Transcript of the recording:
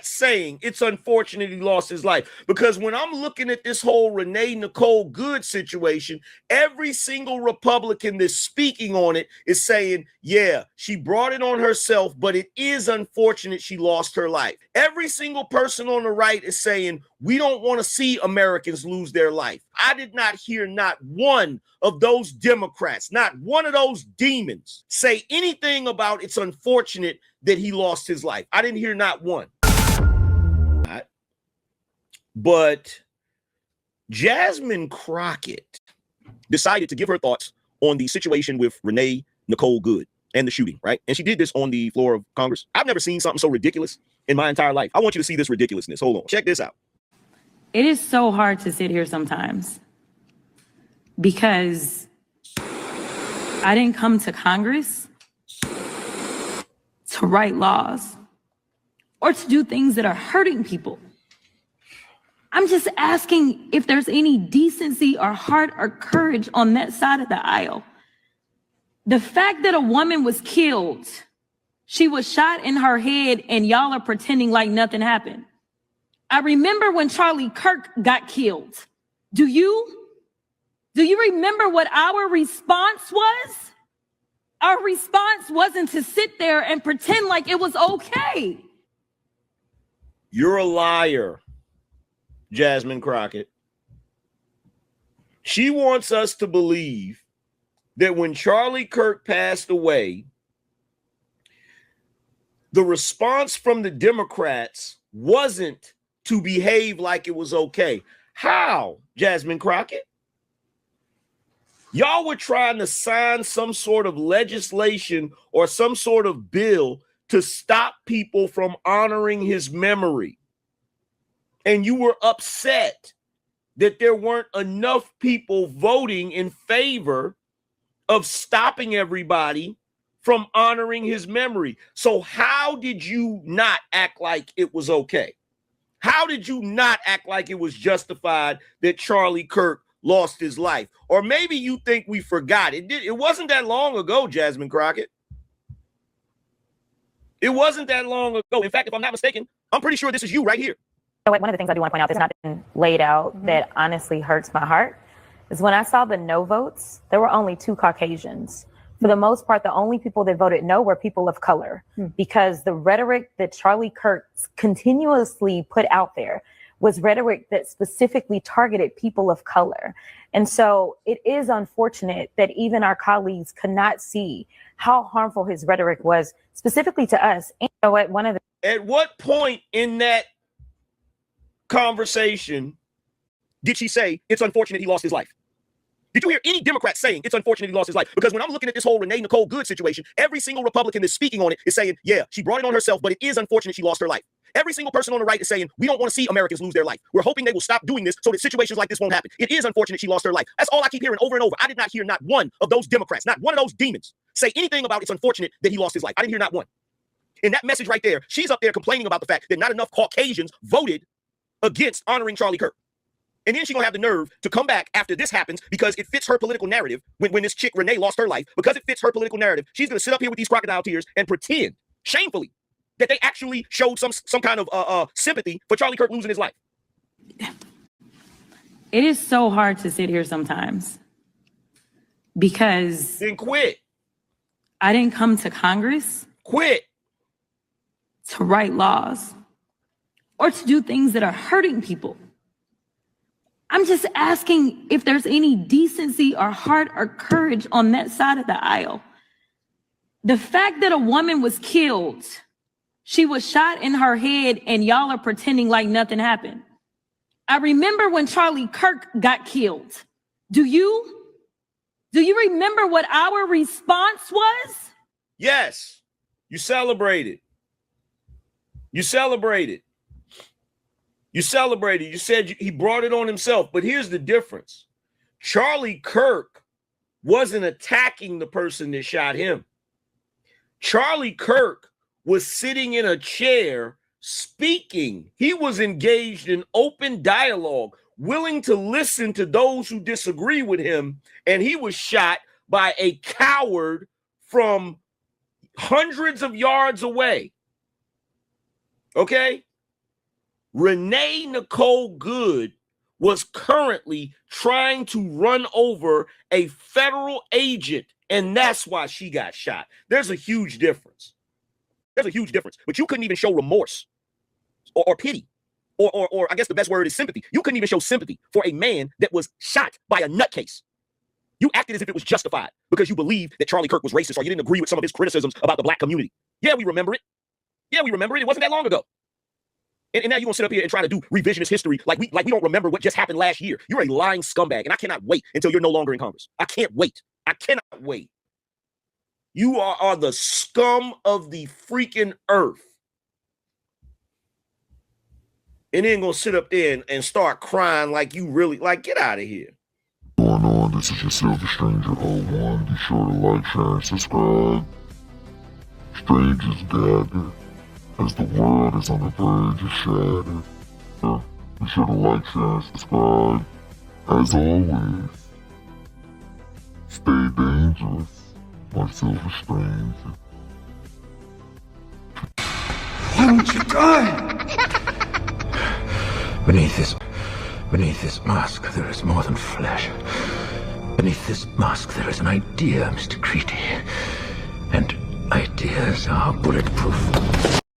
Democrats saying it's unfortunate he lost his life. Because when I'm looking at this whole Renee Nicole Good situation, every single Republican that's speaking on it is saying, yeah, she brought it on herself, but it is unfortunate she lost her life. Every single person on the right is saying, we don't want to see Americans lose their life. I did not hear not one of those Democrats, not one of those demons say anything about it's unfortunate that he lost his life. I didn't hear not one. But Jasmine Crockett decided to give her thoughts on the situation with Renee Nicole Good and the shooting, right? And she did this on the floor of Congress. I've never seen something so ridiculous in my entire life. I want you to see this ridiculousness. Hold on. Check this out. It is so hard to sit here sometimes because I didn't come to Congress to write laws or to do things that are hurting people. I'm just asking if there's any decency or heart or courage on that side of the aisle. The fact that a woman was killed, she was shot in her head, and y'all are pretending like nothing happened. I remember when Charlie Kirk got killed. Do you remember what our response was? Our response wasn't to sit there and pretend like it was okay. You're a liar, Jasmine Crockett. She wants us to believe that when Charlie Kirk passed away, the response from the Democrats wasn't to behave like it was okay. How, Jasmine Crockett? Y'all were trying to sign some sort of legislation or some sort of bill to stop people from honoring his memory. And you were upset that there weren't enough people voting in favor of stopping everybody from honoring his memory. So how did you not act like it was okay? How did you not act like it was justified that Charlie Kirk lost his life? Or maybe you think we forgot. It wasn't that long ago, Jasmine Crockett. It wasn't that long ago. In fact, if I'm not mistaken, I'm pretty sure this is you right here. One of the things I do want to point out that's not been laid out that honestly hurts my heart is when I saw the no votes, there were only 2 Caucasians. For the most part, the only people that voted no were people of color, because the rhetoric that Charlie Kirk continuously put out there was rhetoric that specifically targeted people of color. And so it is unfortunate that even our colleagues could not see how harmful his rhetoric was specifically to us. And you know what, at what point in that conversation did she say it's unfortunate he lost his life? Did you hear any Democrats saying it's unfortunate he lost his life? Because when I'm looking at this whole Renee Nicole Good situation, every single Republican that's speaking on it is saying, yeah, she brought it on herself, but it is unfortunate she lost her life. Every single person on the right is saying, we don't want to see Americans lose their life. We're hoping they will stop doing this so that situations like this won't happen. It is unfortunate she lost her life. That's all I keep hearing over and over. I did not hear not one of those Democrats, not one of those demons say anything about it's unfortunate that he lost his life. I didn't hear not one. In that message right there, she's up there complaining about the fact that not enough Caucasians voted against honoring Charlie Kirk. And then she's gonna have the nerve to come back after this happens because it fits her political narrative. When this chick Renee lost her life, because it fits her political narrative, she's gonna sit up here with these crocodile tears and pretend shamefully that they actually showed some kind of sympathy for Charlie Kirk losing his life. It is so hard to sit here sometimes because then quit. I didn't come to Congress. Quit. To write laws or to do things that are hurting people. I'm just asking if there's any decency or heart or courage on that side of the aisle. The fact that a woman was killed, she was shot in her head, and y'all are pretending like nothing happened. I remember when Charlie Kirk got killed. Do you remember what our response was? Yes, you celebrated. You celebrated. You celebrated. You said he brought it on himself. But here's the difference. Charlie Kirk wasn't attacking the person that shot him. Charlie Kirk was sitting in a chair speaking. He was engaged in open dialogue, willing to listen to those who disagree with him. And he was shot by a coward from hundreds of yards away. Okay? Renee Nicole Good was currently trying to run over a federal agent, and that's why she got shot. There's a huge difference. There's a huge difference. But you couldn't even show remorse or pity, or I guess the best word is sympathy. You couldn't even show sympathy for a man that was shot by a nutcase. You acted as if it was justified because you believed that Charlie Kirk was racist or you didn't agree with some of his criticisms about the black community. Yeah, we remember it. Yeah, we remember it. It wasn't that long ago. And now you're going to sit up here and try to do revisionist history like we don't remember what just happened last year. You're a lying scumbag, and I cannot wait until you're no longer in Congress. I can't wait. I cannot wait. You are the scum of the freaking earth. And then going to sit up there and start crying like you really, like, get out of here. Going on, this is your Silver Stranger 01. Be sure to like, share, and subscribe. Strangers gather as the world is on the verge of shatter. Be sure to like, share, and subscribe. As always, stay dangerous, my Silver Stranger. Why won't you die? Beneath this mask, there is more than flesh. Beneath this mask, there is an idea, Mr. Creedy. And ideas are bulletproof.